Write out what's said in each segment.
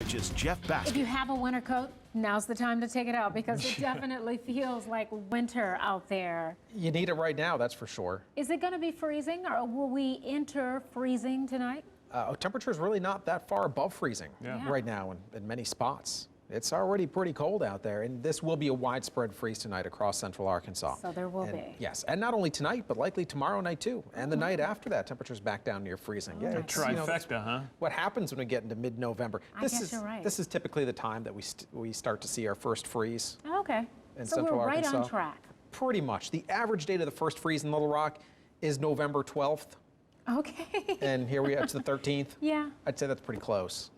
meteorologist Jeff Baskett. If you have a winter coat, now's the time to take it out because it definitely feels like winter out there. You need it right now, that's for sure. Is it going to be freezing or will we enter freezing tonight? Temperature's really not that far above freezing right now in many spots. It's already pretty cold out there, and this will be a widespread freeze tonight across central Arkansas. So there will be. Yes, and not only tonight, but likely tomorrow night too, and the night after that, temperatures back down near freezing. Yeah, a trifecta, huh? What happens when we get into mid-November? I guess you're right. This is typically the time that we start to see our first freeze. Okay. In So central we're right Arkansas. on track. Pretty much. The average date of the first freeze in Little Rock is November 12th, Okay. and here we are, it's the 13th. Yeah. I'd say that's pretty close.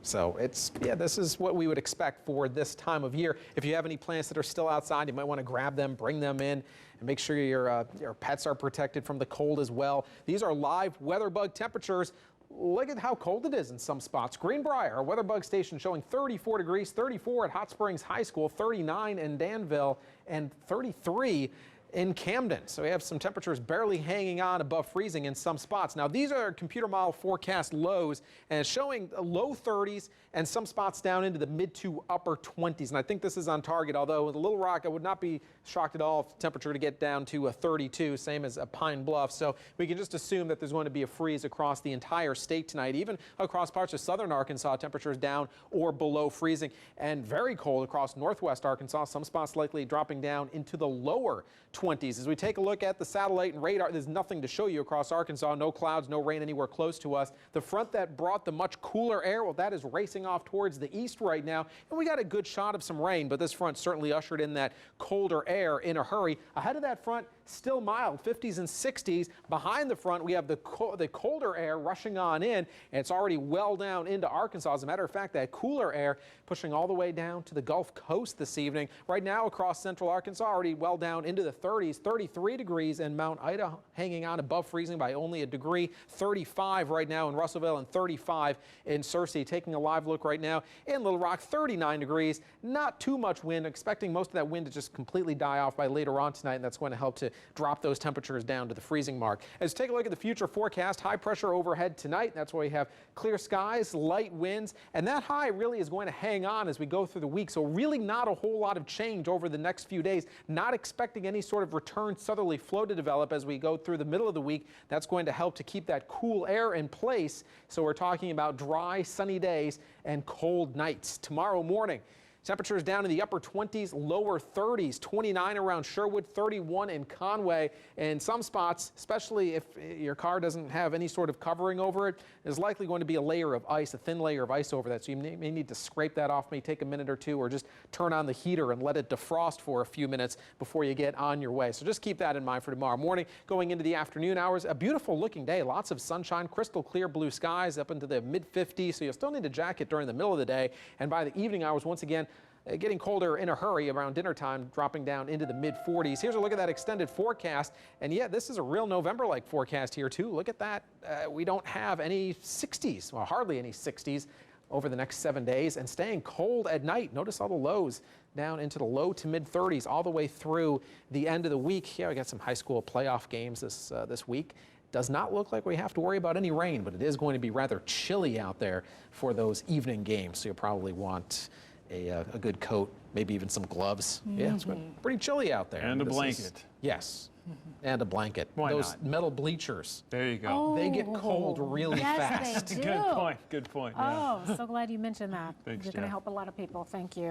So this is what we would expect for this time of year. If you have any plants that are still outside, you might want to grab them, bring them in, and make sure your pets are protected from the cold as well. These are live weather bug temperatures. Look at how cold it is in some spots. Greenbrier, our weather bug station, showing 34 degrees, 34 at Hot Springs High School, 39 in Danville, and 33 in Camden. So we have some temperatures barely hanging on above freezing in some spots. Now these are computer model forecast lows, and it's showing low 30s and some spots down into the mid to upper 20s. And I think this is on target, although with Little Rock, I would not be shocked at all if the temperature to get down to a 32, same as Pine Bluff. So we can just assume that there's going to be a freeze across the entire state tonight, even across parts of southern Arkansas, temperatures down or below freezing, and very cold across northwest Arkansas, some spots likely dropping down into the lower 20s. As we take a look at the satellite and radar, there's nothing to show you across Arkansas. No clouds, no rain anywhere close to us. The front that brought the much cooler air, well, that is racing off towards the east right now. And we got a good shot of some rain, but this front certainly ushered in that colder air in a hurry. Ahead of that front, still mild, 50s and 60s. Behind the front, we have the colder air rushing on in, and it's already well down into Arkansas. As a matter of fact, that cooler air pushing all the way down to the Gulf Coast this evening. Right now across central Arkansas, already well down into the 30s, 33 degrees in Mount Ida, hanging on above freezing by only a degree, 35 right now in Russellville and 35 in Searcy. Taking a live look right now in Little Rock, 39 degrees, not too much wind, expecting most of that wind to just completely die off by later on tonight, and that's going to help to drop those temperatures down to the freezing mark. As we take a look at the future forecast, high pressure overhead tonight. That's why we have clear skies, light winds, and that high really is going to hang on as we go through the week. So really not a whole lot of change over the next few days. Not expecting any sort of return southerly flow to develop as we go through the middle of the week. That's going to help to keep that cool air in place. So we're talking about dry, sunny days and cold nights. Tomorrow morning, temperatures down in the upper 20s, lower 30s, 29 around Sherwood, 31 in Conway. And some spots, especially if your car doesn't have any sort of covering over it, there's likely going to be a layer of ice, a thin layer of ice over that. So you may need to scrape that off, may take a minute or two, or just turn on the heater and let it defrost for a few minutes before you get on your way. So just keep that in mind for tomorrow morning. Going into the afternoon hours, a beautiful looking day, lots of sunshine, crystal clear blue skies up into the mid 50s. So you'll still need a jacket during the middle of the day. And by the evening hours, once again, getting colder in a hurry around dinner time, dropping down into the mid 40s. Here's a look at that extended forecast. And yeah, this is a real November-like forecast here too. Look at that. We don't have any 60s, well, hardly any 60s over the next 7 days, and staying cold at night. Notice all the lows down into the low to mid 30s all the way through the end of the week. Yeah, we got some high school playoff games this week. Does not look like we have to worry about any rain, but it is going to be rather chilly out there for those evening games. So you'll probably want a good coat, maybe even some gloves. Yeah, it's pretty chilly out there. And a blanket. Yes, and a blanket. Why Those not? metal bleachers. There you go. Oh, They get cold really yes, fast. They do. Good point. Good point. Oh, so glad you mentioned that. Thanks, You're going to Jeff. help a lot of people. Thank you.